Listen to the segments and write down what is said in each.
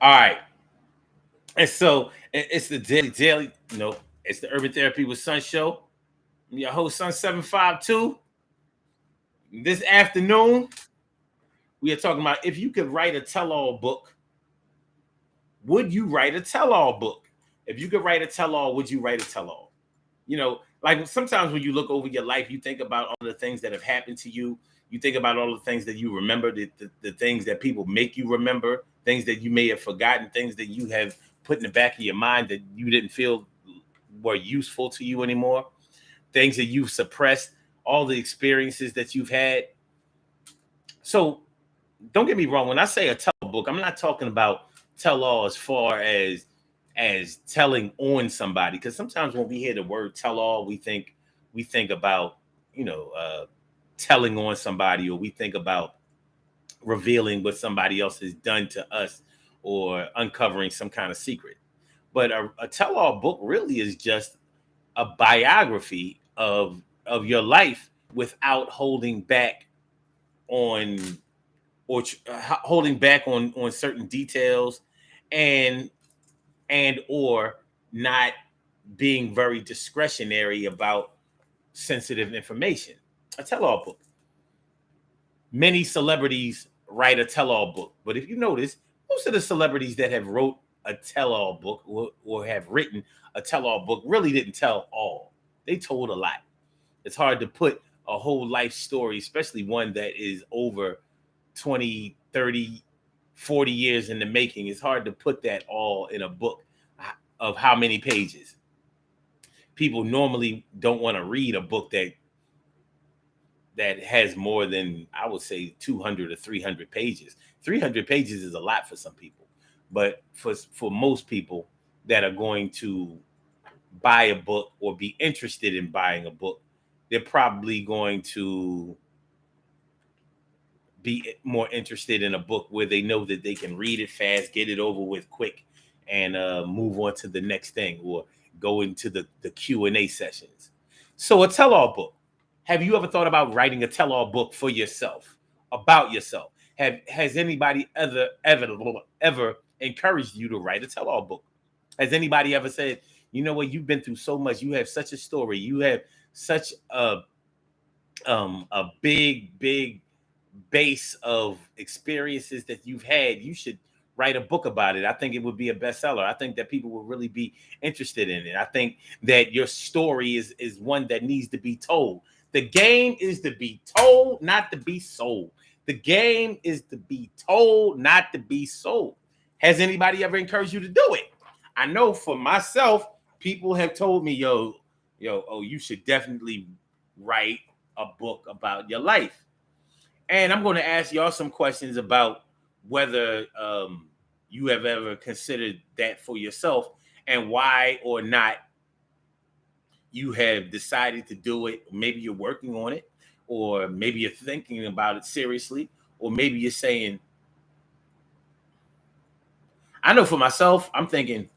All right. And so it's the daily, it's the Urban Therapy with Sun show. I'm your host, Sun752. This afternoon, we are talking about if you could write a tell-all book, would you write a tell-all book? If you could write a tell-all, would you write a tell-all? Like sometimes when you look over your life, you think about all the things that have happened to you. You think about all the things that you remember, the things that people make you remember, things that you may have forgotten, things that you have put in the back of your mind that you didn't feel were useful to you anymore, things that you've suppressed, all the experiences that you've had. So don't get me wrong. When I say a tell book, I'm not talking about tell all as far as telling on somebody. Because sometimes when we hear the word tell all, we think about telling on somebody, or we think about revealing what somebody else has done to us, or uncovering some kind of secret. But a tell all book really is just a biography of your life without holding back on holding back on certain details, and or not being very discretionary about sensitive information. A tell-all book. Many celebrities write a tell-all book, but if you notice, most of the celebrities that have wrote a tell-all book, or have written a tell-all book, really didn't tell all. They told a lot. It's hard to put a whole life story, especially one that is over 20, 30, 40 years in the making. It's hard to put that all in a book of how many pages. People normally don't want to read a book that has more than, I would say, 200 or 300 pages. 300 pages is a lot for some people, but for most people that are going to buy a book or be interested in buying a book, they're probably going to be more interested in a book where they know that they can read it fast, get it over with quick, and move on to the next thing, or go into the Q&A sessions. So a tell-all book. Have you ever thought about writing a tell-all book for yourself, about yourself? Has anybody ever encouraged you to write a tell-all book? Has anybody ever said, you know what, you've been through so much, you have such a story, you have such a big base of experiences that you've had, you should write a book about it. I think it would be a bestseller. I think that people would really be interested in it. I think that your story is one that needs to be told. The game is to be told, not to be sold. The game is to be told, not to be sold. Has anybody ever encouraged you to do it? I know for myself, people have told me, oh, you should definitely write a book about your life. And I'm going to ask y'all some questions about whether you have ever considered that for yourself, and why or not you have decided to do it. Maybe you're working on it, or maybe you're thinking about it seriously, or maybe you're saying, I know for myself, I'm thinking,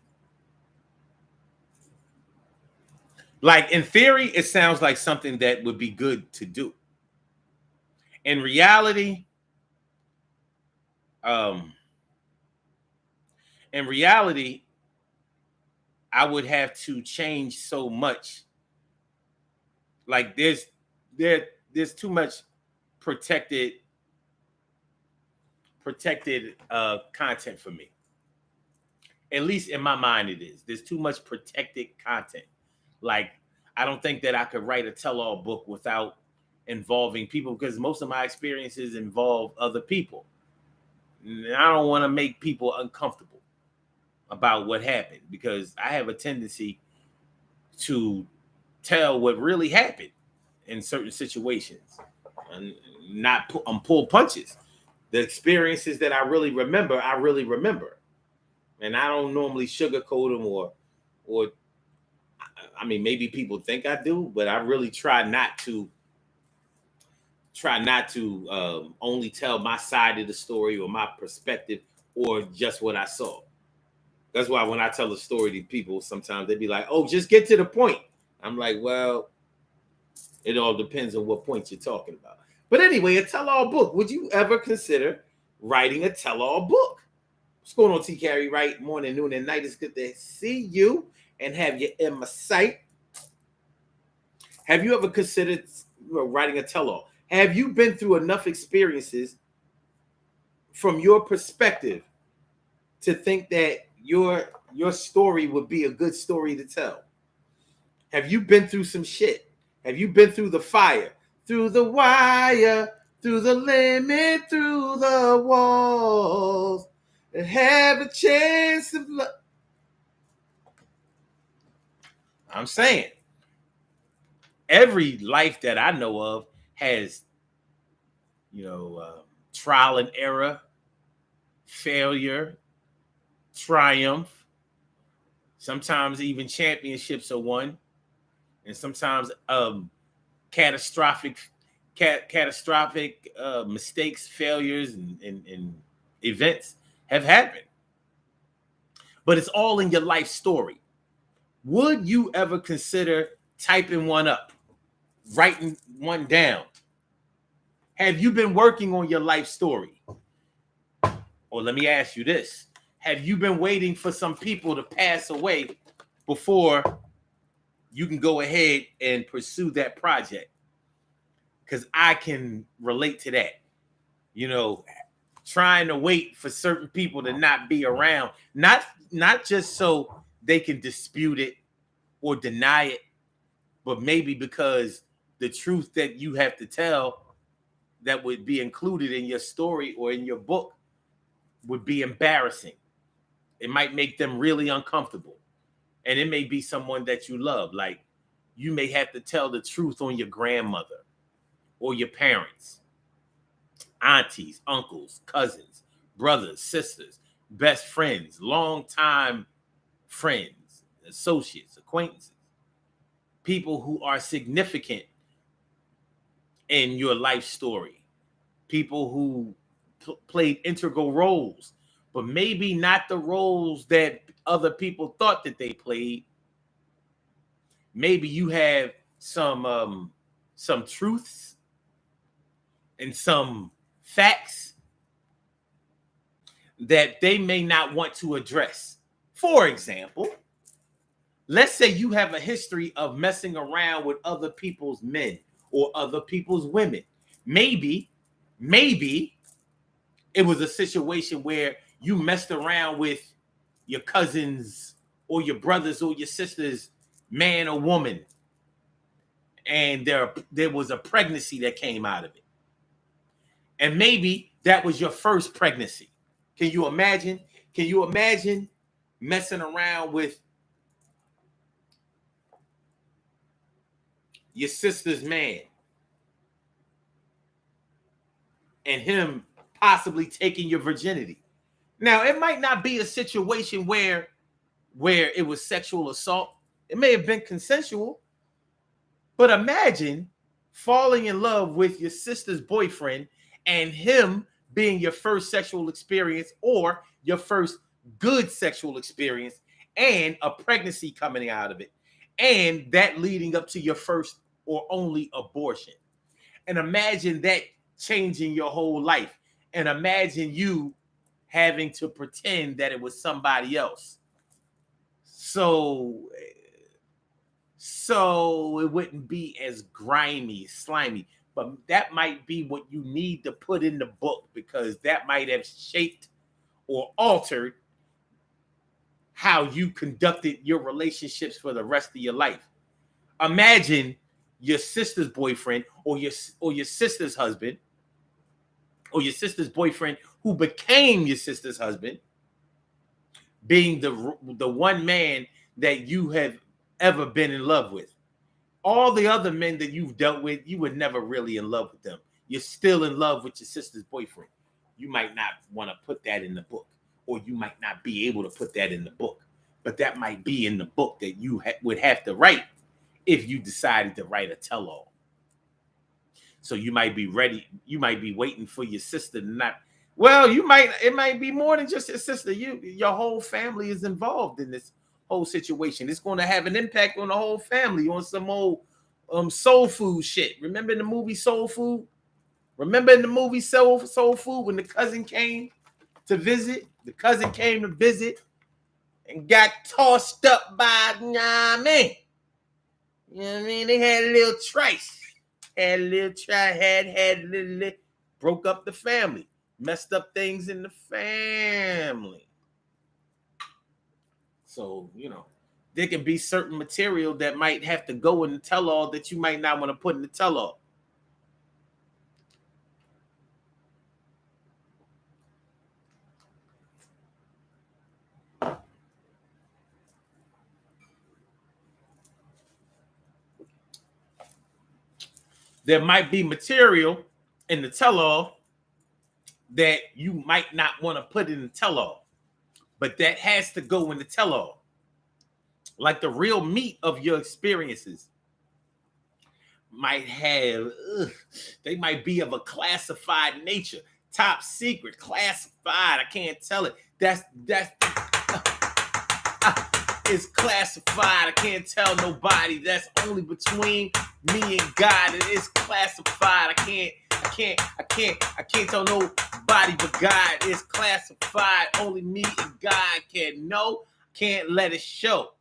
like, in theory, it sounds like something that would be good to do. In reality, um, in reality, I would have to change so much. Like there's too much protected content for me. At least in my mind, it is. There's too much protected content. Like, I don't think that I could write a tell-all book without involving people, because most of my experiences involve other people. And I don't want to make people uncomfortable about what happened, because I have a tendency to tell what really happened in certain situations, and not pull punches. The experiences that I really remember, and I don't normally sugarcoat them, or I mean, maybe people think I do, but I really try not to only tell my side of the story, or my perspective, or just what I saw. That's why when I tell a story to people, sometimes they be like, "Oh, just get to the point." I'm like, well, it all depends on what point you're talking about. But anyway, a tell-all book. Would you ever consider writing a tell-all book? What's going on, T. Carey? Right, morning, noon, and night. It's good to see you and have you in my sight. Have you ever considered writing a tell-all? Have you been through enough experiences from your perspective to think that your story would be a good story to tell? Have you been through some shit? Have you been through the fire, through the wire, through the limit, through the walls, and have a chance of love? I'm saying every life that I know of has, trial and error, failure, triumph. Sometimes even championships are won, and sometimes catastrophic mistakes, failures, and events have happened. But it's all in your life story. Would you ever consider typing one up, writing one down? Have you been working on your life story? Or let me ask you this. Have you been waiting for some people to pass away before you can go ahead and pursue that project? Because I can relate to that. Trying to wait for certain people to not be around, not just so they can dispute it or deny it, but maybe because the truth that you have to tell that would be included in your story or in your book would be embarrassing. It might make them really uncomfortable. And it may be someone that you love. Like, you may have to tell the truth on your grandmother or your parents, aunties, uncles, cousins, brothers, sisters, best friends, longtime friends, associates, acquaintances, people who are significant in your life story, people who played integral roles, but maybe not the roles that other people thought that they played. Maybe you have some truths and some facts that they may not want to address. For example, let's say you have a history of messing around with other people's men or other people's women. Maybe it was a situation where you messed around with your cousins or your brothers or your sisters, man or woman, and there was a pregnancy that came out of it. And maybe that was your first pregnancy. Can you imagine? Can you imagine messing around with your sister's man and him possibly taking your virginity? Now, it might not be a situation where it was sexual assault. It may have been consensual. But imagine falling in love with your sister's boyfriend and him being your first sexual experience or your first good sexual experience and a pregnancy coming out of it, and that leading up to your first or only abortion. And imagine that changing your whole life. And imagine you having to pretend that it was somebody else. So it wouldn't be as grimy, slimy. But that might be what you need to put in the book, because that might have shaped or altered how you conducted your relationships for the rest of your life. Imagine your sister's boyfriend or your sister's husband or your sister's boyfriend who became your sister's husband being the one man that you have ever been in love with. All the other men that you've dealt with, you were never really in love with them. You're still in love with your sister's boyfriend. You might not want to put that in the book, or you might not be able to put that in the book. But that might be in the book that you would have to write if you decided to write a tell-all. So you might be ready. You might be waiting for your sister to not. Well, it might be more than just your sister. Your whole family is involved in this whole situation. It's going to have an impact on the whole family, on some old soul food shit. Remember in the movie Soul Food? Remember in the movie Soul Food when the cousin came to visit. The cousin came to visit and got tossed up by, you know what I mean? You know what I mean? They had a little trice. Had a little broke up the family. Messed up things in the family. So, you know, there can be certain material that might have to go in the tell-all that you might not want to put in the tell-all. There might be material in the tell-all that you might not want to put in the tell-all, but that has to go in the tell-all. Like the real meat of your experiences might have, they might be of a classified nature. Top secret, classified. I can't tell it. That's it's classified. I can't tell nobody. That's only between me and God. It is classified. I can't tell nobody but God. It's classified. Only me and God can know. Can't let it show.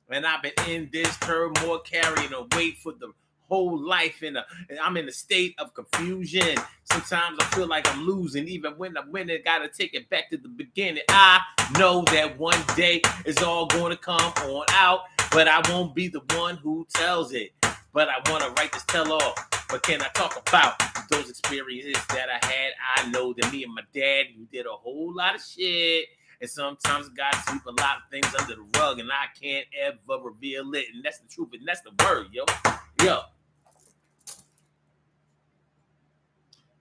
And I've been in this turmoil, carrying a weight for the whole life, and I'm in a state of confusion. Sometimes I feel like I'm losing, even when I'm winning. Gotta take it back to the beginning. I know that one day it's all going to come on out, but I won't be the one who tells it. But I want to write this tell-all. But can I talk about those experiences that I had? I know that me and my dad, we did a whole lot of shit. And sometimes God sweep a lot of things under the rug, and I can't ever reveal it. And that's the truth, and that's the word, yo.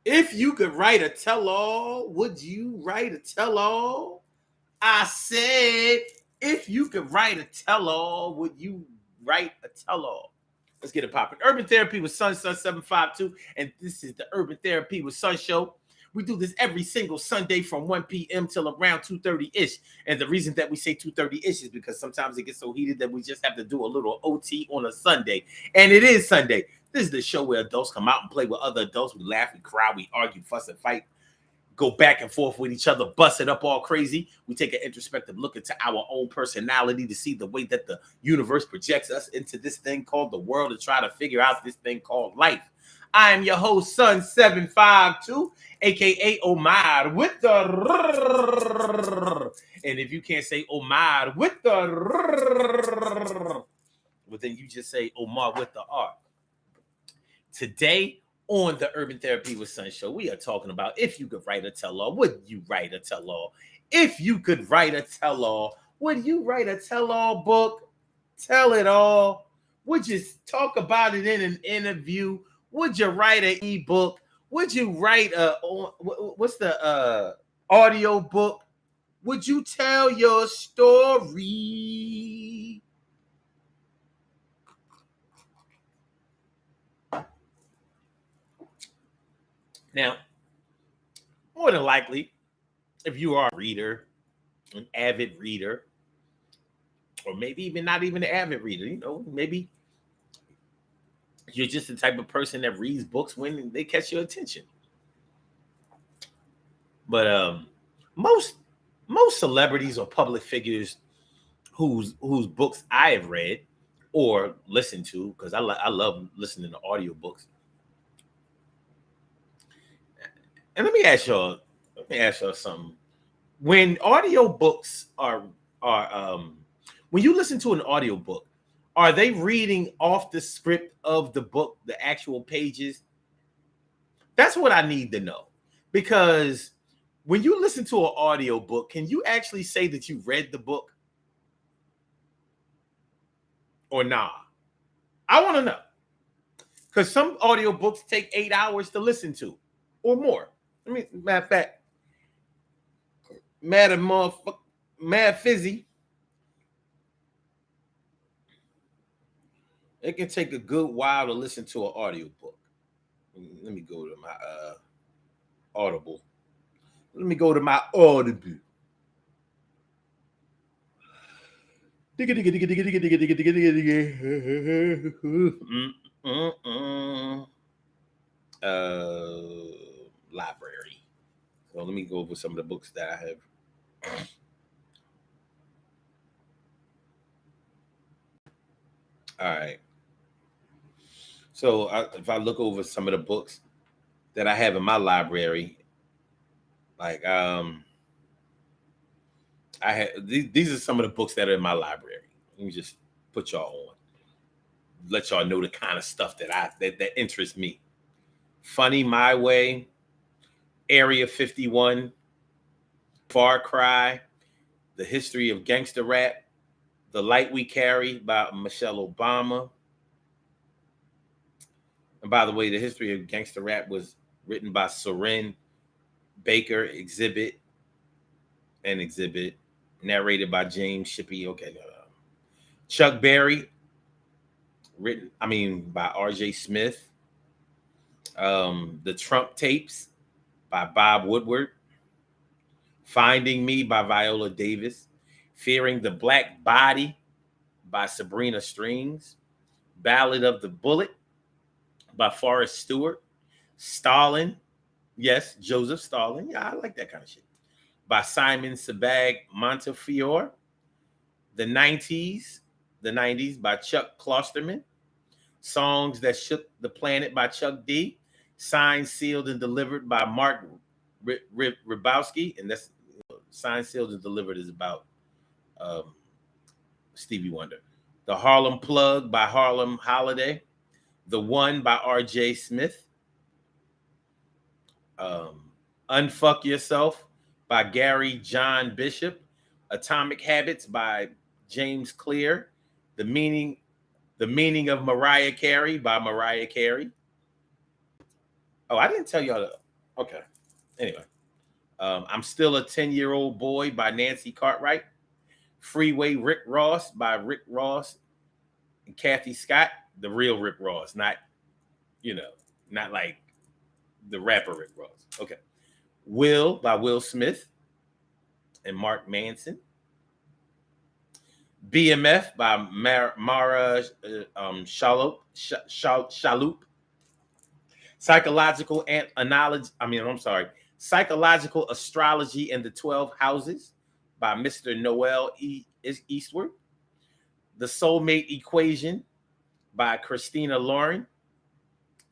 If you could write a tell-all, would you write a tell-all? I said, if you could write a tell-all, would you write a tell-all? Let's get it popping. Urban Therapy with Sun 752, and this is the Urban Therapy with Sun show. We do this every single Sunday from 1 p.m. till around 2:30-ish. And the reason that we say 2:30-ish is because sometimes it gets so heated that we just have to do a little OT on a Sunday. And it is Sunday. This is the show where adults come out and play with other adults. We laugh, we cry, we argue, fuss, and fight. Go back and forth with each other, bust it up all crazy. We take an introspective look into our own personality to see the way that the universe projects us into this thing called the world, and try to figure out this thing called life. I am your host, Sun 752, aka Omar with the and if you can't say Omar with the well, then you just say Omar with the R. Today on the Urban Therapy with Sun show, we are talking about if you could write a tell-all, would you write a tell-all? If you could write a tell-all, would you write a tell-all book? Tell it all? Would you talk about it in an interview? Would you write an ebook? Would you write what's the audio book? Would you tell your story? Now, more than likely, if you are a reader, an avid reader, or maybe even not even an avid reader, you know, maybe you're just the type of person that reads books when they catch your attention. But most celebrities or public figures whose books I have read or listened to, because I love listening to audiobooks. And let me ask y'all something. When audiobooks are when you listen to an audiobook, are they reading off the script of the book, the actual pages? That's what I need to know. Because when you listen to an audiobook, can you actually say that you read the book? Or nah? I want to know. Because some audiobooks take 8 hours to listen to or more. I mean, matter of fact, Mad Fizzy, it can take a good while to listen to an audiobook. Let me go to my Audible. Let me go to my Audible. Library. So let me go over some of the books that I have. All right. So if I look over some of the books that I have in my library, like I had these are some of the books that are in my library. Let me just put y'all on, let y'all know the kind of stuff that interests me. Funny My Way, Area 51, Far Cry, The History of Gangster Rap, The Light We Carry by Michelle Obama. And by the way, The History of Gangster Rap was written by Soren Baker, Exhibit, narrated by James Shippey. Okay. Chuck Berry, by R.J. Smith. The Trump Tapes by Bob Woodward. Finding Me by Viola Davis. Fearing the Black Body by Sabrina Strings. Ballad of the Bullet by Forrest Stewart. Stalin, yes, Joseph Stalin. Yeah, I like that kind of shit. By Simon Sebag Montefiore. The 90s by Chuck Klosterman. Songs That Shook the Planet by Chuck D. Signed, Sealed, and Delivered by Mark Rybowski. And that's Signed, Sealed, and Delivered is about Stevie Wonder. The Harlem Plug by Harlem Holiday. The One by R.J. Smith. Unfuck Yourself by Gary John Bishop. Atomic Habits by James Clear. The Meaning of Mariah Carey by Mariah Carey. Oh, I didn't tell y'all. Okay. Anyway, I'm Still a 10-Year-Old Boy by Nancy Cartwright. Freeway Rick Ross by Rick Ross and Kathy Scott. The real Rick Ross, not like the rapper Rick Ross. Okay. Will by Will Smith and Mark Manson. BMF by Mara Shalhoub. Psychological Astrology and the 12 Houses by Mr. Noel Eastward. The Soulmate Equation by Christina Lauren.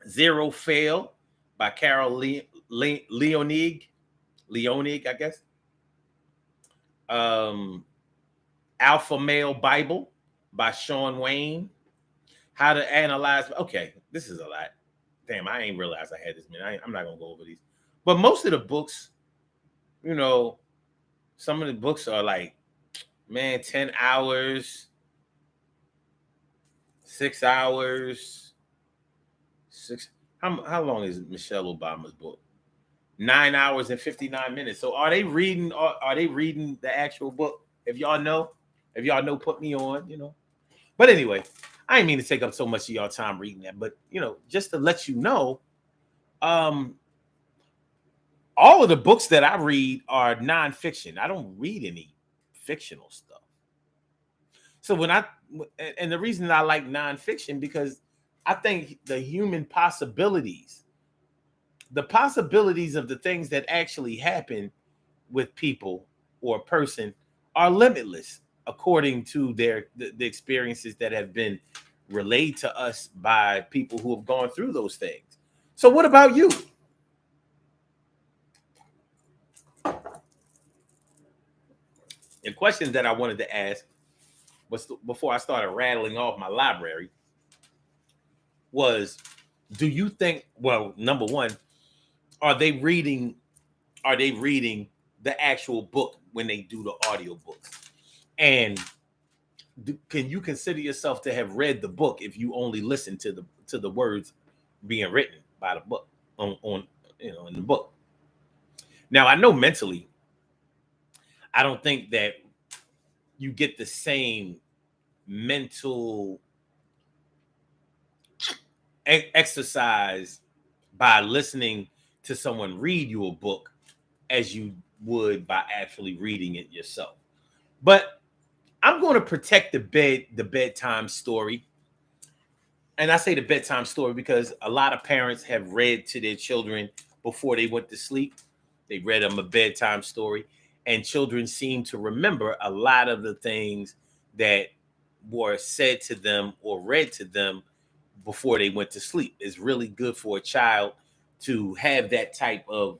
Zero Fail by Carol Leonig, I guess. Alpha Male Bible by Sean Wayne. How to Analyze. Okay, this is a lot. Damn, I ain't realized I had this many. I'm not going to go over these. But most of the books, some of the books are like, 10 hours, 6 hours. How long is Michelle Obama's book? 9 hours and 59 minutes. So are they reading the actual book? If y'all know, put me on, But anyway, I didn't mean to take up so much of y'all time reading that, but just to let you know, all of the books that I read are nonfiction. I don't read any fictional stuff. So and the reason I like nonfiction, because I think the human possibilities, of the things that actually happen with people or a person are limitless, according to the experiences that have been relayed to us by people who have gone through those things. So what about you? The question that I wanted to ask was, before I started rattling off my library, was, do you think, well, number one, are they reading the actual book when they do the audio books? And can you consider yourself to have read the book if you only listen to the words being written by the book on in the book? Now, I know mentally, I don't think that you get the same mental exercise by listening to someone read you a book as you would by actually reading it yourself. But I'm going to protect the bedtime story. And I say the bedtime story because a lot of parents have read to their children before they went to sleep. They read them a bedtime story, and children seem to remember a lot of the things that were said to them or read to them before they went to sleep. It's really good for a child to have that type of,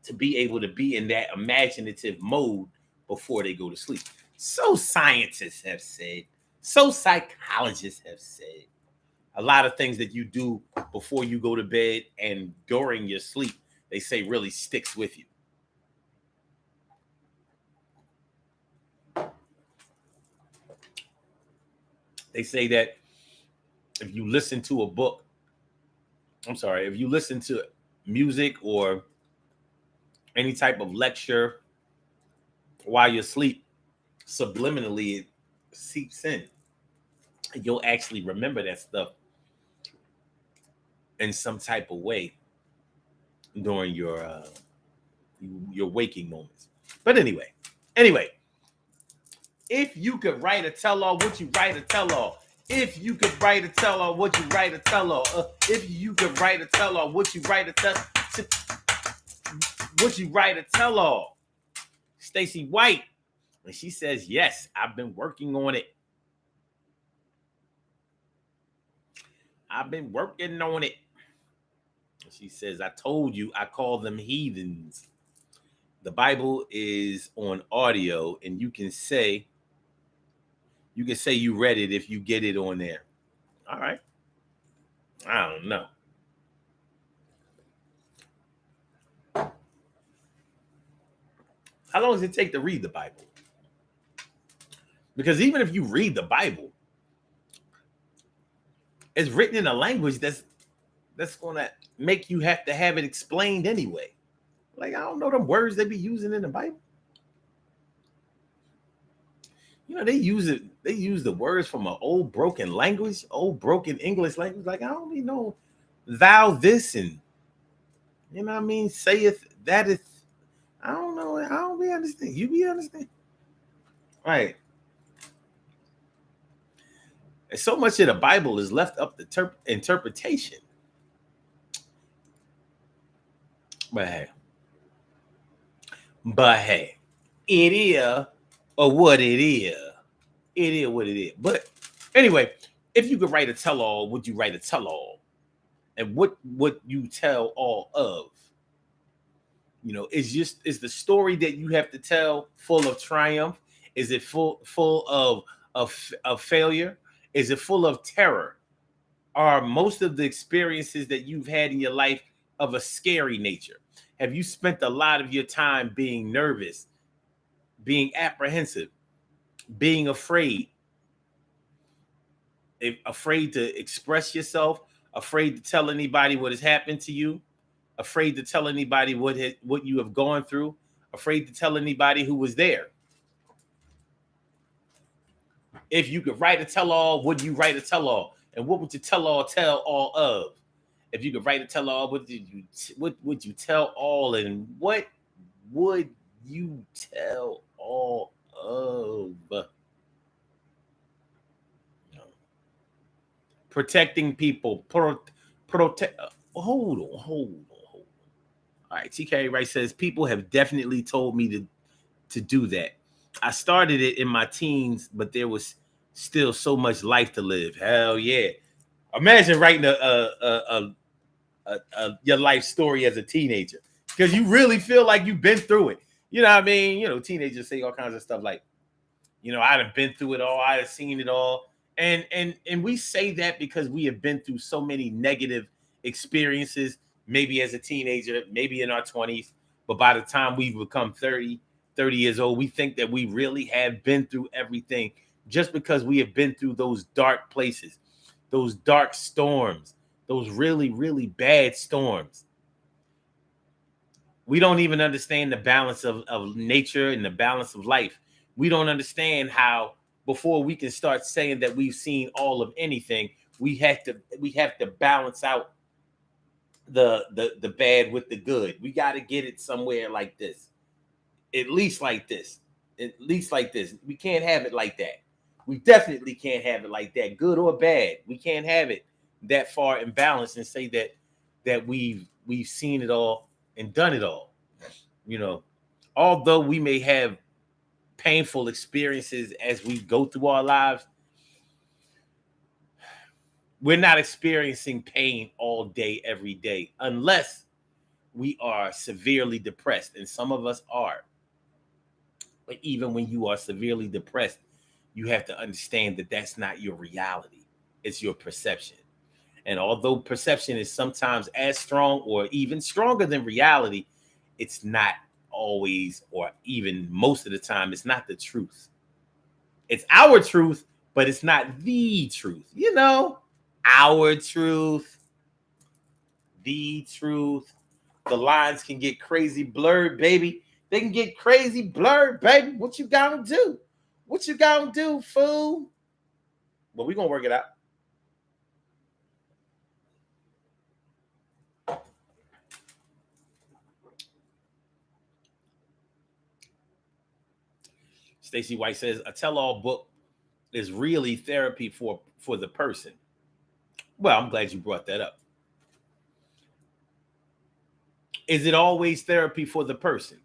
to be able to be in that imaginative mode before they go to sleep. So scientists have said, so psychologists have said, a lot of things that you do before you go to bed and during your sleep, they say really sticks with you. They say that if you listen to a book, if you listen to music or any type of lecture while you're asleep, subliminally it seeps in. You'll actually remember that stuff in some type of way during your waking moments. But anyway, if you could write a tell-all, would you write a tell-all? If you could write a tell-all, would you write a tell-all? If you could write a tell-all, would you write a tell-all? Stacy White, and she says, yes, I've been working on it. I've been working on it. She says, I told you, I call them heathens. The Bible is on audio, and you can say you read it if you get it on there. All right. I don't know. How long does it take to read the Bible? Because even if you read the Bible, it's written in a language that's going to make you have to have it explained anyway. Like, I don't know them words they be using in the Bible. You know, they use the words from an old broken English language. Like, I don't even know thou this and, you know what I mean, saith that is, I don't know. I don't be understand. You be understand? Right. And so much of the Bible is left up to interpretation. But hey, it is or what it is. It is what it is. But anyway, if you could write a tell-all, would you write a tell-all? And what would you tell all of? You know, is the story that you have to tell full of triumph? Is it full of failure? Is it full of terror? Are most of the experiences that you've had in your life of a scary nature? Have you spent a lot of your time being nervous, being apprehensive, being afraid? Afraid to express yourself, afraid to tell anybody what has happened to you, afraid to tell anybody what you have gone through, afraid to tell anybody who was there. If you could write a tell-all, would you write a tell-all? And what would you tell all of? If you could write a tell-all, what would you tell all, and what would you tell all of? Protecting people. Protect. Hold on. All right. TK Wright says, people have definitely told me to do that. I started it in my teens, but there was still so much life to live. Hell yeah. Imagine writing your life story as a teenager, because you really feel like you've been through it. You know what I mean? You know, teenagers say all kinds of stuff like, you know, I'd have been through it all. I have seen it all. And we say that because we have been through so many negative experiences, maybe as a teenager, maybe in our 20s. But by the time we've become 30 years old, we think that we really have been through everything, just because we have been through those dark places, those dark storms, those really, really bad storms. We don't even understand the balance of nature and the balance of life. We don't understand how, before we can start saying that we've seen all of anything, we have to balance out the bad with the good. We got to get it somewhere like this. At least like this. We can't have it like that. We definitely can't have it like that, good or bad. We can't have it that far imbalanced and say that we've seen it all and done it all. You know, although we may have painful experiences as we go through our lives, we're not experiencing pain all day, every day, unless we are severely depressed. And some of us are. But even when you are severely depressed, you have to understand that that's not your reality, it's your perception. And although perception is sometimes as strong or even stronger than reality, it's not always, or even most of the time, it's not the truth. It's our truth, but it's not the truth. You know, our truth, the truth. The lines can get crazy blurred, baby. They can get crazy blurred, baby. What you gonna do? What you gonna do, fool? But we gonna work it out. Stacey White says a tell-all book is really therapy for the person. Well, I'm glad you brought that up. Is it always therapy for the person?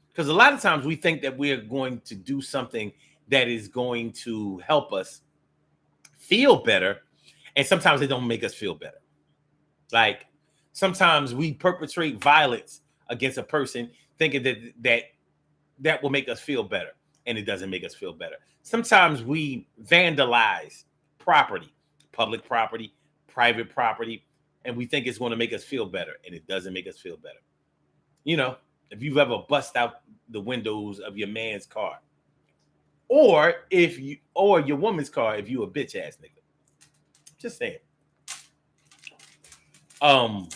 Because a lot of times we think that we're going to do something that is going to help us feel better, and sometimes they don't make us feel better. Like sometimes we perpetrate violence against a person thinking that will make us feel better, and it doesn't make us feel better. Sometimes we vandalize property, public property, private property, and we think it's going to make us feel better, and it doesn't make us feel better. You know, if you've ever bust out the windows of your man's car, or your woman's car, if you a bitch ass nigga. Just saying. Um,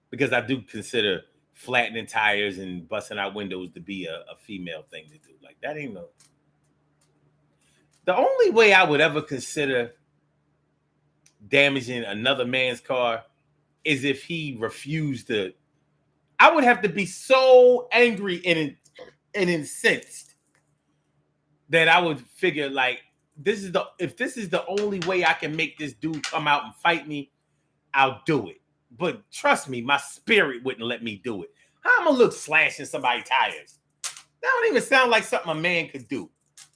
because I do consider flattening tires and busting out windows to be a female thing to do. Like that ain't no. The only way I would ever consider damaging another man's car is if he refused to. I would have to be so angry and incensed that I would figure like if this is the only way I can make this dude come out and fight me, I'll do it. But trust me, my spirit wouldn't let me do it. How am I look slashing somebody's tires? That don't even sound like something a man could do.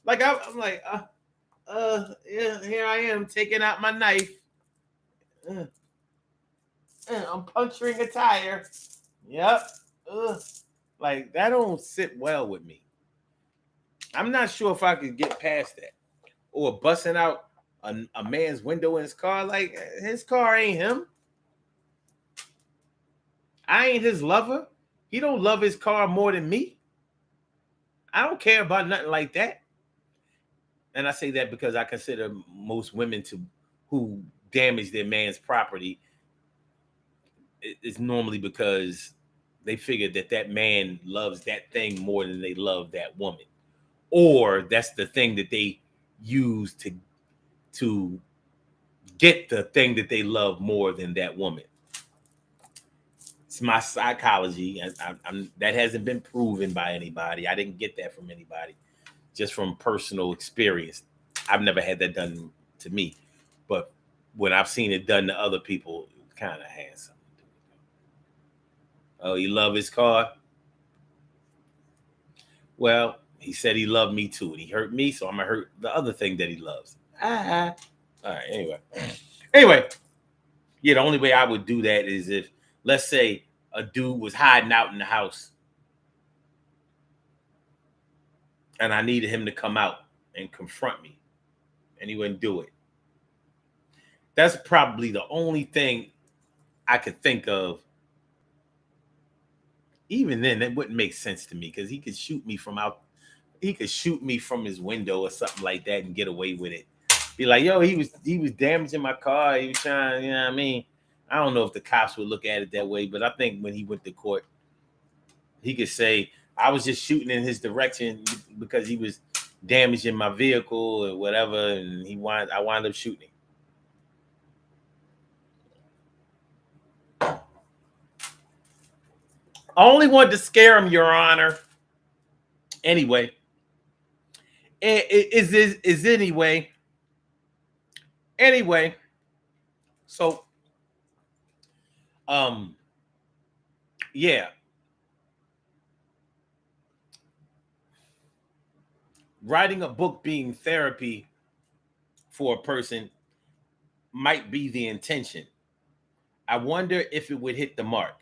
Like I'm like, yeah, here I am taking out my knife. I'm puncturing a tire. Yep. Like that don't sit well with me. I'm not sure if I could get past that. Or busting out a man's window in his car. Like his car ain't him. I ain't his lover. He don't love his car more than me. I don't care about nothing like that. And I say that because I consider most women who damage their man's property is normally because they figure that man loves that thing more than they love that woman, or that's the thing that they use to get the thing that they love more than that woman. It's my psychology. That hasn't been proven by anybody. I didn't get that from anybody, just from personal experience. I've never had that done to me, but when I've seen it done to other people, it kind of has something to do with it. Oh, you love his car? Well, he said he loved me too, and he hurt me, so I'm gonna hurt the other thing that he loves. All right. Anyway, yeah. The only way I would do that is if, let's say, a dude was hiding out in the house, and I needed him to come out and confront me, and he wouldn't do it. That's probably the only thing I could think of. Even then, that wouldn't make sense to me because he could shoot me from out. He could shoot me from his window or something like that and get away with it. Be like, yo, he was damaging my car. He was trying, you know what I mean? I don't know if the cops would look at it that way, but I think when he went to court, he could say I was just shooting in his direction because he was damaging my vehicle or whatever, and I wound up shooting him. I only wanted to scare him, Your Honor. Anyway, is anyway. Anyway, so um, Yeah. Writing a book being therapy for a person might be the intention. I wonder if it would hit the mark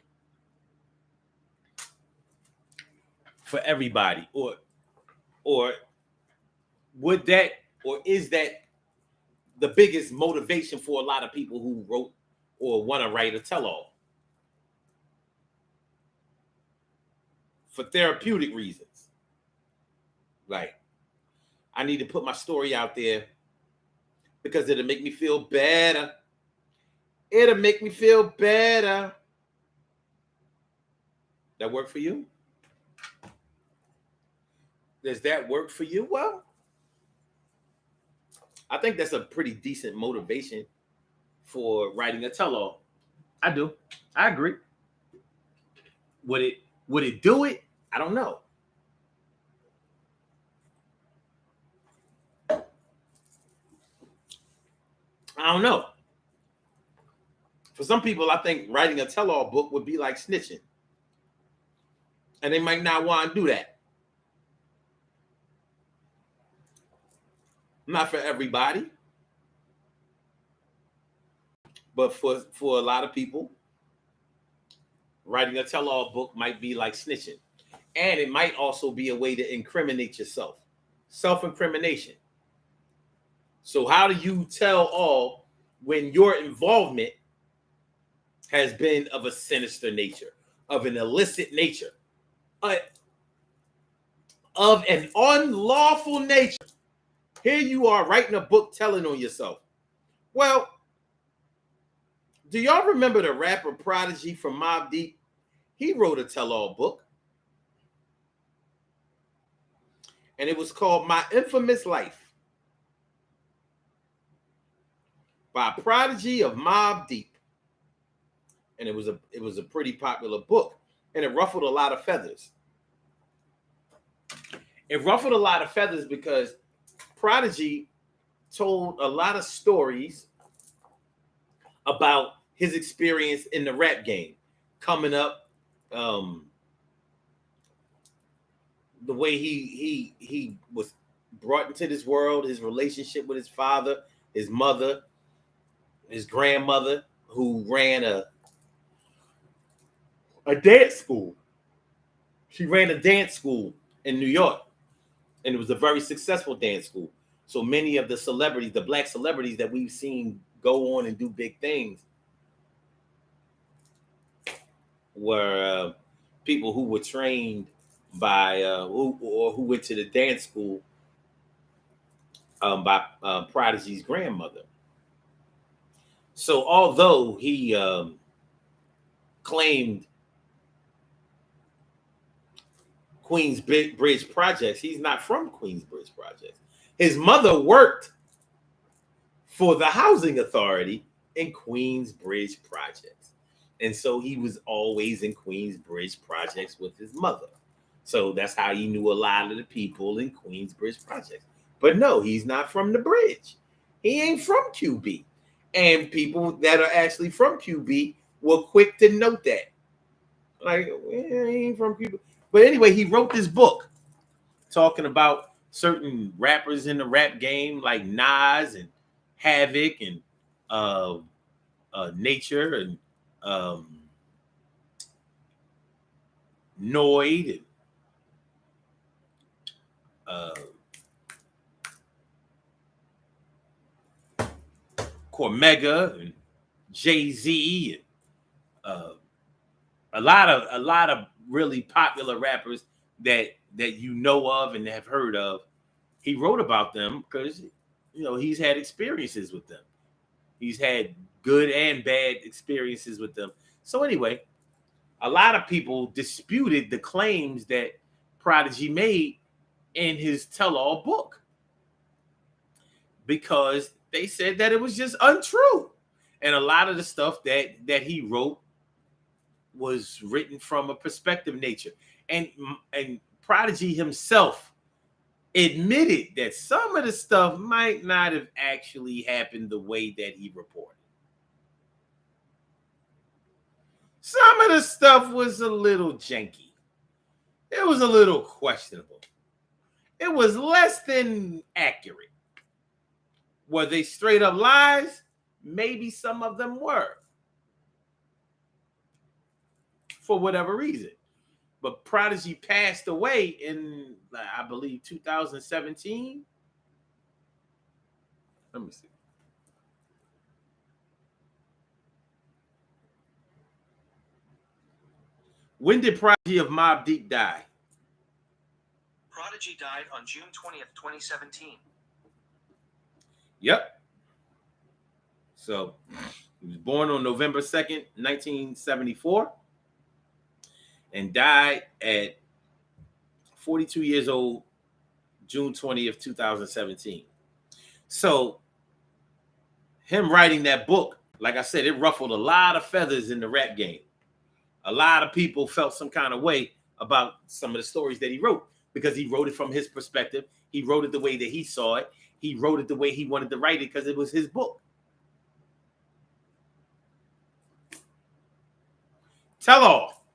for everybody, or would that, or is that the biggest motivation for a lot of people who wrote or want to write a tell-all for therapeutic reasons? Like, I need to put my story out there because it'll make me feel better. It'll make me feel better. That work for you? Does that work for you? Well, I think that's a pretty decent motivation for writing a tell-all. I do. I agree. Would it do it? I don't know. I don't know. For some people, I think writing a tell-all book would be like snitching. And they might not want to do that. Not for everybody. But for a lot of people, writing a tell-all book might be like snitching. And it might also be a way to incriminate yourself. Self-incrimination. So how do you tell all when your involvement has been of a sinister nature, of an illicit nature, of an unlawful nature? Here you are writing a book telling on yourself. Well, do y'all remember the rapper Prodigy from Mobb Deep? He wrote a tell-all book. And it was called My Infamous Life by Prodigy of Mobb Deep. And it was a pretty popular book. And it ruffled a lot of feathers. It ruffled a lot of feathers because Prodigy told a lot of stories about his experience in the rap game, coming up, the way he was brought into this world, his relationship with his father, his mother, his grandmother, who ran a dance school. She ran a dance school in New York, and it was a very successful dance school. So many of the celebrities, the black celebrities that we've seen go on and do big things, were people who were trained by who went to the dance school by Prodigy's grandmother. So although he claimed Queensbridge Projects, he's not from Queensbridge Projects. His mother worked for the housing authority in Queensbridge Projects. And so he was always in Queensbridge Projects with his mother. So that's how he knew a lot of the people in Queensbridge Projects. But no, he's not from the bridge. He ain't from QB. And people that are actually from QB were quick to note that. Like, he ain't from QB. But anyway, he wrote this book talking about certain rappers in the rap game like Nas and Havoc and Nature and Noid and Cormega and Jay-Z and a lot of really popular rappers that you know of and have heard of. He wrote about them because he's had experiences with them. He's had good and bad experiences with them. So anyway, a lot of people disputed the claims that Prodigy made in his tell-all book because they said that it was just untrue. And a lot of the stuff that he wrote was written from a perspective nature. And Prodigy himself admitted that some of the stuff might not have actually happened the way that he reported. some of the stuff was a little janky. It was a little questionable. It was less than accurate. Were they straight up lies? Maybe some of them were. For whatever reason. But Prodigy passed away in, I believe, 2017. Let me see. When did Prodigy of Mobb Deep die? Prodigy died on June 20th, 2017. Yep. So he was born on November 2nd, 1974, and died at 42 years old, June 20th, 2017. So him writing that book, like I said, it ruffled a lot of feathers in the rap game. A lot of people felt some kind of way about some of the stories that he wrote because he wrote it from his perspective. He wrote it the way that he saw it. He wrote it the way he wanted to write it because it was his book. Tell all.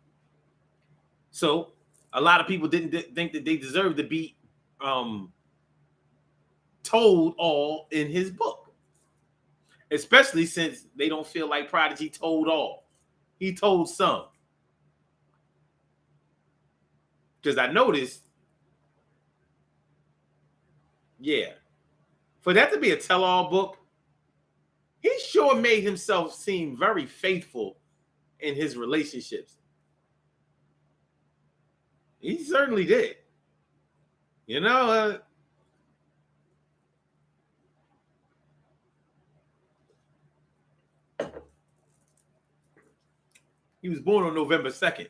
So a lot of people didn't think that they deserved to be told all in his book, especially since they don't feel like Prodigy told all. He told some. Because I noticed, yeah, for that to be a tell-all book, he sure made himself seem very faithful in his relationships. He certainly did. You know, he was born on November 2nd.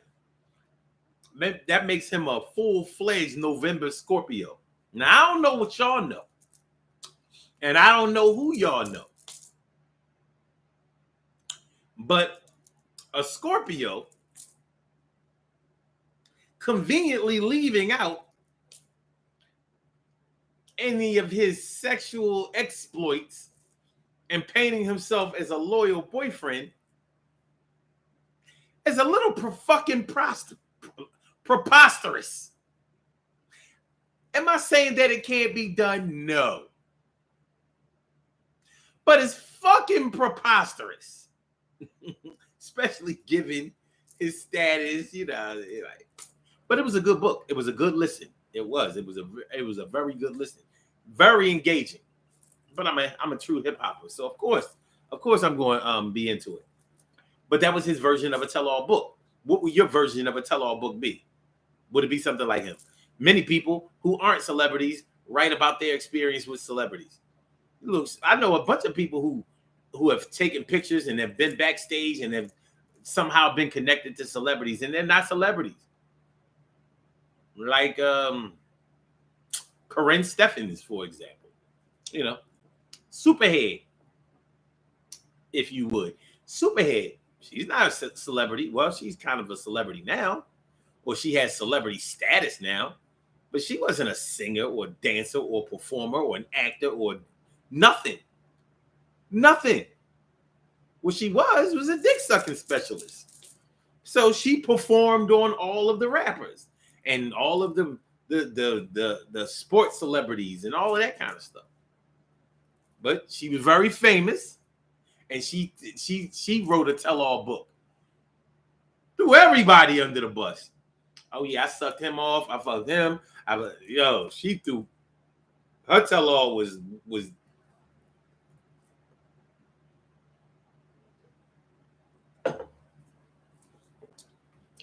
That makes him a full-fledged November Scorpio. Now, I don't know what y'all know. And I don't know who y'all know. But a Scorpio conveniently leaving out any of his sexual exploits and painting himself as a loyal boyfriend is a little preposterous. Am I saying that it can't be done? No. But it's fucking preposterous. Especially given his status, you know. But it was a good book. It was a good listen. It was a very good listen. Very engaging. But I'm a true hip hopper. So of course I'm going to be into it. But that was his version of a tell-all book. What would your version of a tell-all book be? Would it be something like him? Many people who aren't celebrities write about their experience with celebrities. Look, I know a bunch of people who have taken pictures and have been backstage and have somehow been connected to celebrities, and they're not celebrities. Like Corinne Stephens, for example. You know, Superhead, if you would. Superhead. She's not a celebrity. Well, she's kind of a celebrity now. Or she has celebrity status now. But she wasn't a singer or dancer or performer or an actor or nothing. Nothing. What she was a dick-sucking specialist. So she performed on all of the rappers and all of the sports celebrities and all of that kind of stuff. But she was very famous. And she wrote a tell-all book. Threw everybody under the bus. Oh yeah, I sucked him off. I fucked him. She threw her tell-all was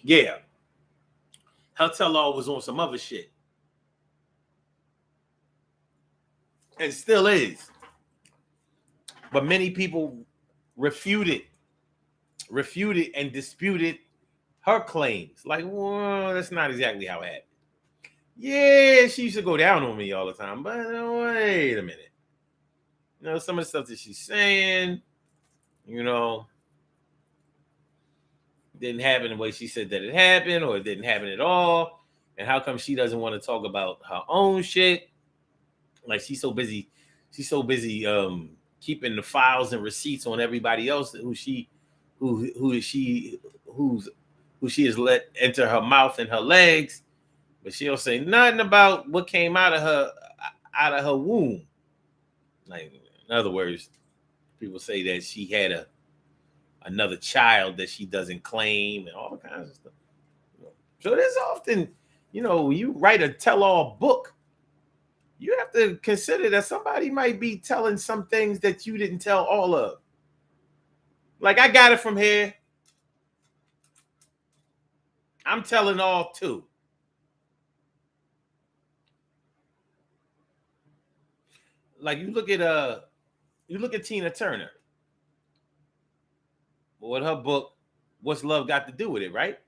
yeah. Her tell-all was on some other shit. And still is. But many people refuted and disputed her claims. Like, well, that's not exactly how it happened. Yeah, she used to go down on me all the time, but wait a minute. You know, some of the stuff that she's saying, you know, didn't happen the way she said that it happened, or it didn't happen at all. And how come she doesn't want to talk about her own shit? Like she's so busy keeping the files and receipts on everybody else who she who she has let enter her mouth and her legs, but she'll say nothing about what came out of her womb. Like, in other words, people say that she had another child that she doesn't claim and all kinds of stuff. So there's often, when you write a tell-all book, you have to consider that somebody might be telling some things that you didn't tell all of. Like, I got it from here. I'm telling all too. Like, you look at Tina Turner. What her book, What's Love Got to Do with It, right?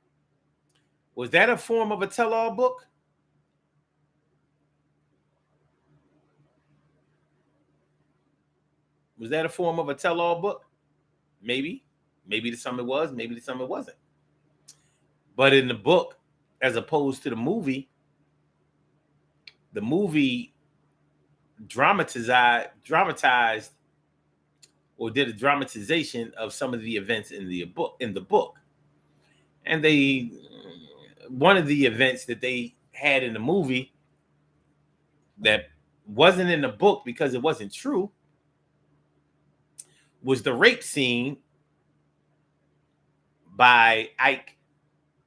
Was that a form of a tell-all book? Was that a form of a tell-all book? Maybe. Maybe to some it was, maybe to some it wasn't. But in the book, as opposed to the movie dramatized or did a dramatization of some of the events in the book. And one of the events that they had in the movie that wasn't in the book because it wasn't true was the rape scene by Ike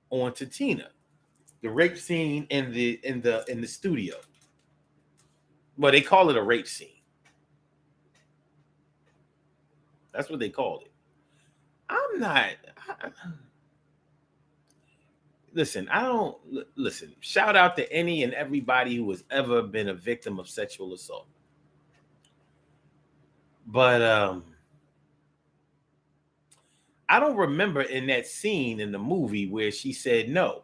onto Tina. The rape scene in the studio. Well, they call it a rape scene. That's what they called it. I'm not. Listen, I don't listen. Shout out to any and everybody who has ever been a victim of sexual assault. But I don't remember in that scene in the movie where she said no.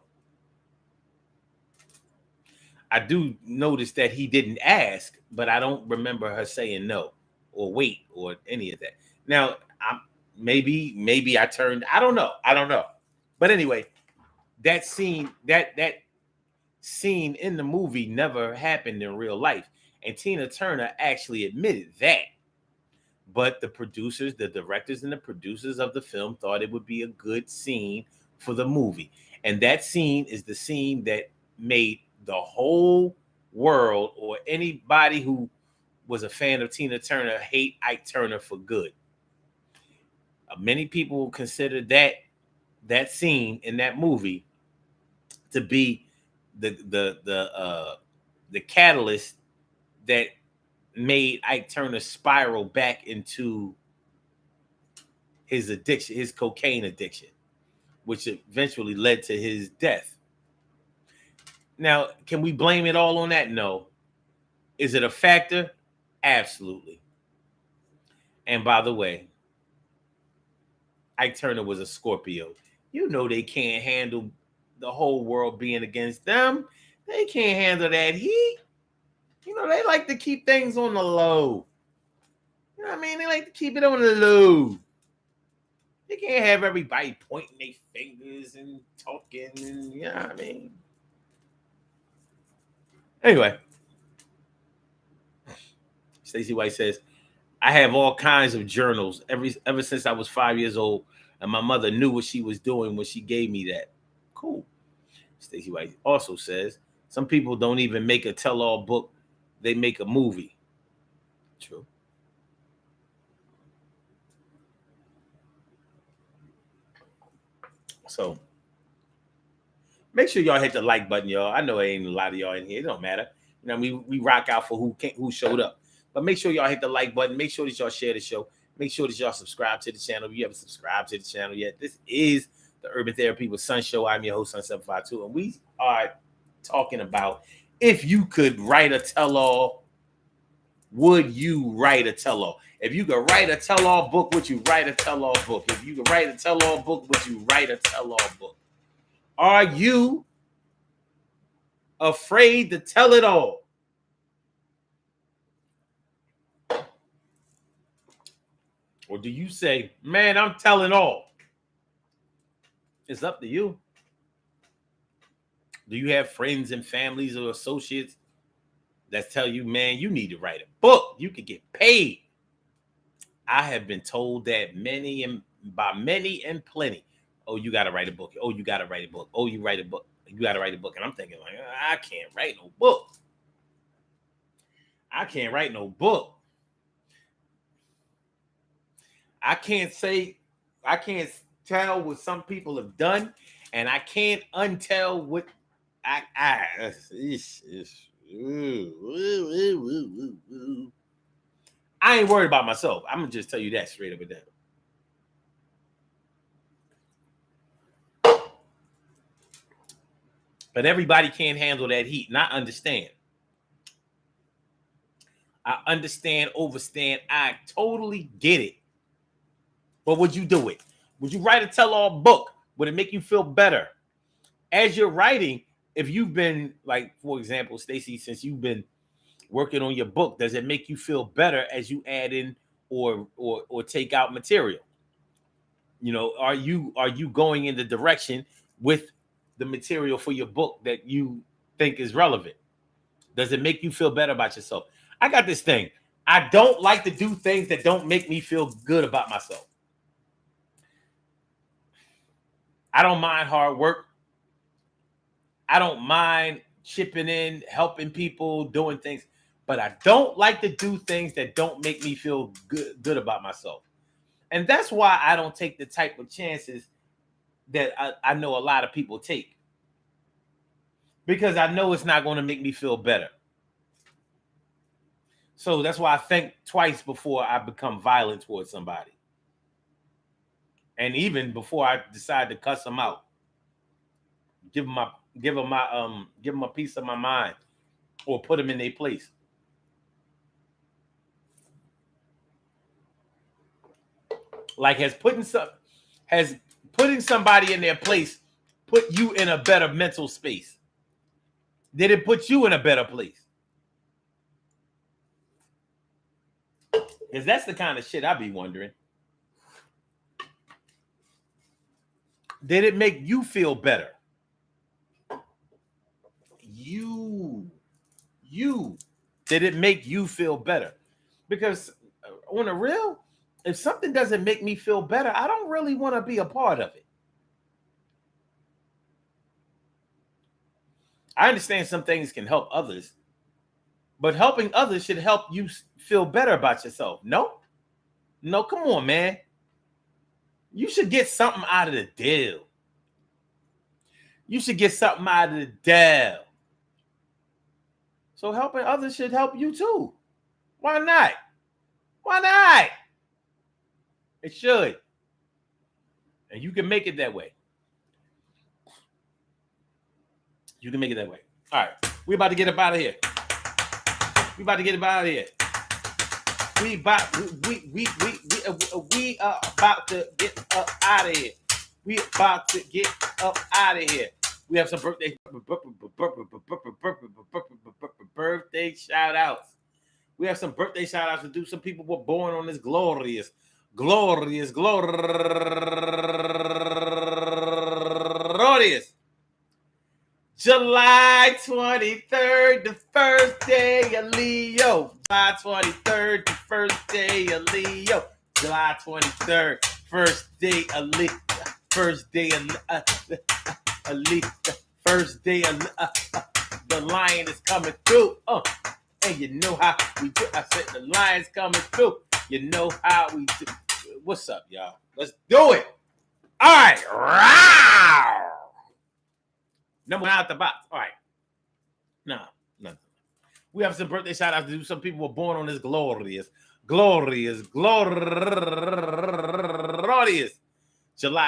I do notice that he didn't ask, but I don't remember her saying no or wait or any of that. Now, maybe I turned. I don't know. But anyway, that scene in the movie never happened in real life, and Tina Turner actually admitted that. But the directors and the producers of the film thought it would be a good scene for the movie. And that scene is the scene that made the whole world or anybody who was a fan of Tina Turner hate Ike Turner for good. Many people consider that scene in that movie to be the catalyst that made Ike Turner spiral back into his addiction, his cocaine addiction, which eventually led to his death. Now, can we blame it all on that? No. Is it a factor? Absolutely. And by the way, Ike Turner was a Scorpio. You know they can't handle the whole world being against them. They can't handle that heat. They like to keep things on the low. You know what I mean? They like to keep it on the low. They can't have everybody pointing their fingers and talking, and you know what I mean? Anyway, Stacey White says, I have all kinds of journals ever since I was 5 years old, and my mother knew what she was doing when she gave me that. Cool. Stacey White also says, some people don't even make a tell-all book, they make a movie. True. So make sure y'all hit the like button, y'all. I know there ain't a lot of y'all in here. It don't matter. We rock out for who showed up. But make sure y'all hit the like button. Make sure that y'all share the show. Make sure that y'all subscribe to the channel if you haven't subscribed to the channel yet. This is the Urban Therapy with Sun Show. I'm your host, Sun752, and we are talking about if you could write a tell-all, would you write a tell-all? If you could write a tell-all book, would you write a tell-all book? If you could write a tell-all book, would you write a tell-all book? Are you afraid to tell it all? Or do you say, man, I'm telling all? It's up to you. Do you have friends and families or associates that tell you, man, you need to write a book? You could get paid. I have been told that by many and plenty oh, you got to write a book. Oh, you got to write a book. Oh, you write a book. You got to write a book. And I'm thinking like, I can't write no book. I can't write no book. I can't tell what some people have done, and I can't untell what I ain't worried about myself. I'm gonna just tell you that straight up and down. But everybody can't handle that heat, and I understand. I understand, overstand. I totally get it. But would you do it? Would you write a tell-all book? Would it make you feel better? As you're writing, if you've been, like, for example, Stacey, since you've been working on your book, does it make you feel better as you add in or take out material? You know, are you going in the direction with the material for your book that you think is relevant? Does it make you feel better about yourself? I got this thing. I don't like to do things that don't make me feel good about myself. I don't mind hard work. I don't mind chipping in, helping people, doing things, but I don't like to do things that don't make me feel good about myself. And that's why I don't take the type of chances that I know a lot of people take. Because I know it's not going to make me feel better. So that's why I think twice before I become violent towards somebody. And even before I decide to cuss them out. Give them a piece of my mind or put them in their place. Like has putting somebody in their place put you in a better mental space? Did it put you in a better place? Because that's the kind of shit I be wondering. Did it make you feel better? Did it make you feel better? Because on the real, if something doesn't make me feel better, I don't really want to be a part of it. I understand some things can help others, but helping others should help you feel better about yourself. No, come on, man. You should get something out of the deal. So helping others should help you too. Why not? It should. And you can make it that way. All right. We about to get up out of here. We about to get up out of here. We about to get up out of here. We about to get up out of here. We have some birthday shout outs. We have some birthday shout outs to do. Some people were born on this glorious July 23rd, the first day of Leo. July 23rd, the first day of Leo. July 23rd, first day of Leo. First day of Leo. First day of the lion is coming through. And you know how we do. I said the lion's coming through. You know how we do. What's up, y'all? Let's do it. All right. Row. Number one out the box. All right. No. We have some birthday shout outs to do. Some people were born on this glorious July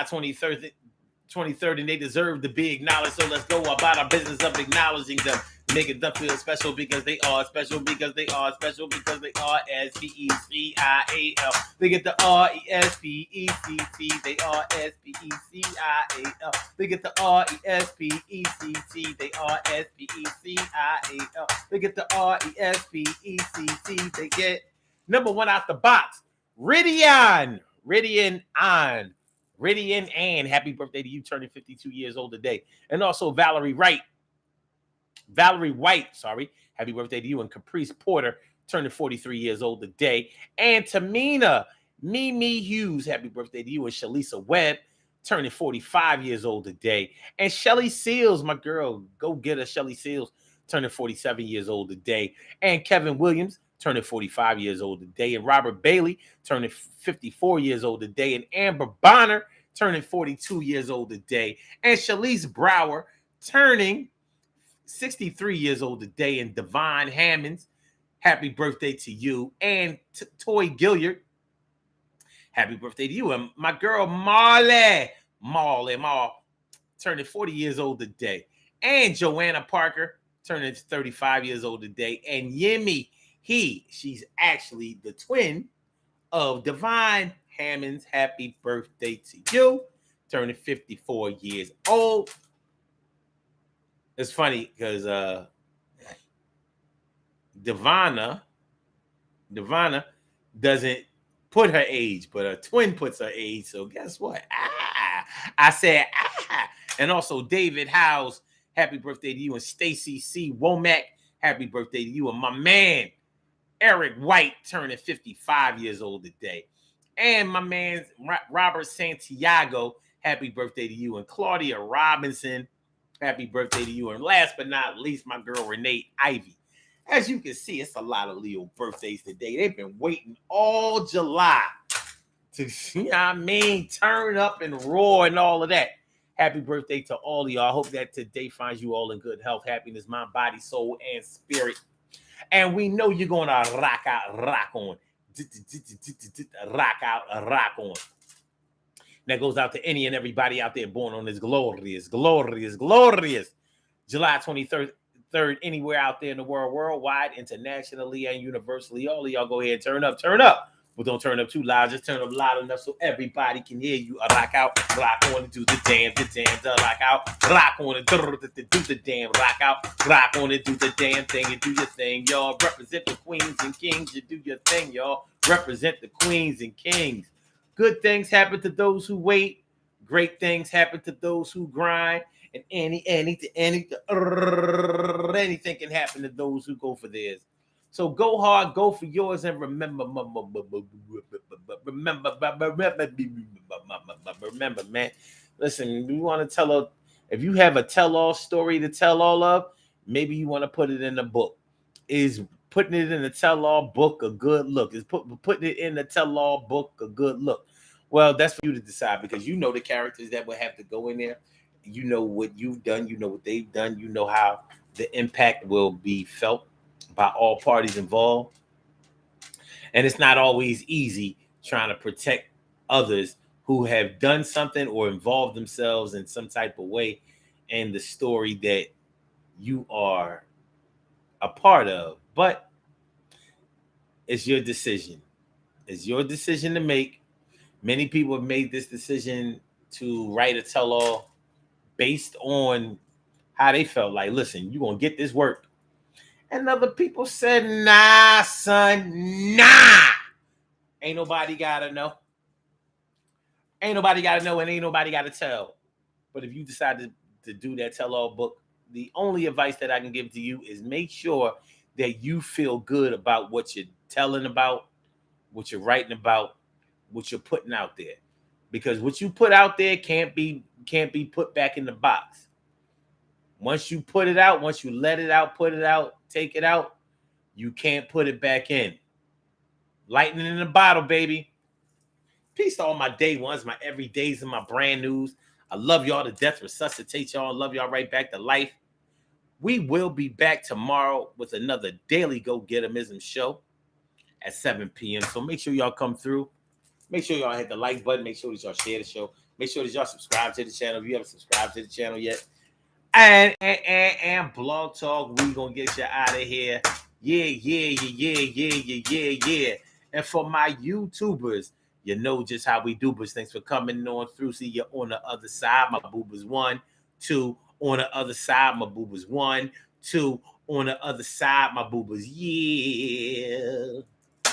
23rd, and they deserve to be acknowledged. So let's go about our business of acknowledging them. Making them feel special because they are special because they are special because they are SPECIAL. They get the RESPECT. They are SPECIAL. They get the RESPECT. They are SPECIAL. They get the RESPECT. They get number one out the box. Ridian Ann. Happy birthday to you, turning 52 years old today. And also Valerie White, happy birthday to you. And Caprice Porter, turning 43 years old today. And Tamina Mimi Hughes, happy birthday to you. And Shalisa Webb, turning 45 years old today. And Shelly Seals, my girl, go get her, Shelly Seals, turning 47 years old today. And Kevin Williams, turning 45 years old today. And Robert Bailey, turning 54 years old today. And Amber Bonner, turning 42 years old today. And Shalise Brower, turning 63 years old today. And Devon Hammonds, happy birthday to you. And Toy Gilliard, happy birthday to you. And my girl Marley, turning 40 years old today. And Joanna Parker, turning 35 years old today. And Yemi, she's actually the twin of Divine Hammonds. Happy birthday to you, turning 54 years old. It's funny because Divana doesn't put her age, but her twin puts her age. So guess what? I said And also David Howes, happy birthday to you. And Stacy C. Womack, happy birthday to you. And my man Eric White, turning 55 years old today. And my man Robert Santiago, happy birthday to you. And Claudia Robinson, happy birthday to you. And last but not least, my girl Renee Ivy. As you can see, it's a lot of Leo birthdays today. They've been waiting all July to, turn up and roar and all of that. Happy birthday to all of y'all. I hope that today finds you all in good health, happiness, mind, body, soul, and spirit. And we know you're going to rock out, rock on. Rock out, rock on. That goes out to any and everybody out there born on this glorious July 23rd, anywhere out there in the world, worldwide, internationally, and universally. All of y'all go ahead and turn up. But don't turn up too loud. Just turn up loud enough so everybody can hear you. Rock out, rock on, and do the damn, rock out, rock on, and do the damn, rock out, rock on, and do the damn thing, and do your thing, y'all. Represent the queens and kings, you do your thing, y'all. Represent the queens and kings. Good things happen to those who wait. Great things happen to those who grind. And anything can happen to those who go for theirs. So go hard, go for yours, and remember, man. Listen, we want to tell if you have a tell-all story to tell all of, maybe you want to put it in a book. Is putting it in the tell-all book a good look? Is putting it in the tell-all book a good look? Well, that's for you to decide, because you know the characters that will have to go in there. You know what you've done. You know what they've done. You know how the impact will be felt by all parties involved. And it's not always easy trying to protect others who have done something or involved themselves in some type of way in the story that you are a part of. But it's your decision. It's your decision to make. Many people have made this decision to write a tell-all based on how they felt like, listen, you're going to get this work. And other people said, nah, son, nah. Ain't nobody got to know. Ain't nobody got to know, and ain't nobody got to tell. But if you decide to do that tell-all book, the only advice that I can give to you is make sure that you feel good about what you're telling about, what you're writing about, what you're putting out there. Because what you put out there can't be put back in the box. Once you put it out, once you let it out, put it out, take it out, you can't put it back in. Lightning in the bottle, baby. Peace to all my day ones, my everydays, and my brand news. I love y'all to death, resuscitate y'all. I love y'all right back to life. We will be back tomorrow with another daily Go Get 'Emism show at 7 p.m. So make sure y'all come through. Make sure y'all hit the like button. Make sure that y'all share the show. Make sure that y'all subscribe to the channel if you haven't subscribed to the channel yet. And Blog Talk, we gonna get you out of here. Yeah. And for my YouTubers, you know just how we do, but thanks for coming on through. See you on the other side. My boobas 1, 2. On the other side, my boobas 1, 2. On the other side, my boobas. Yeah.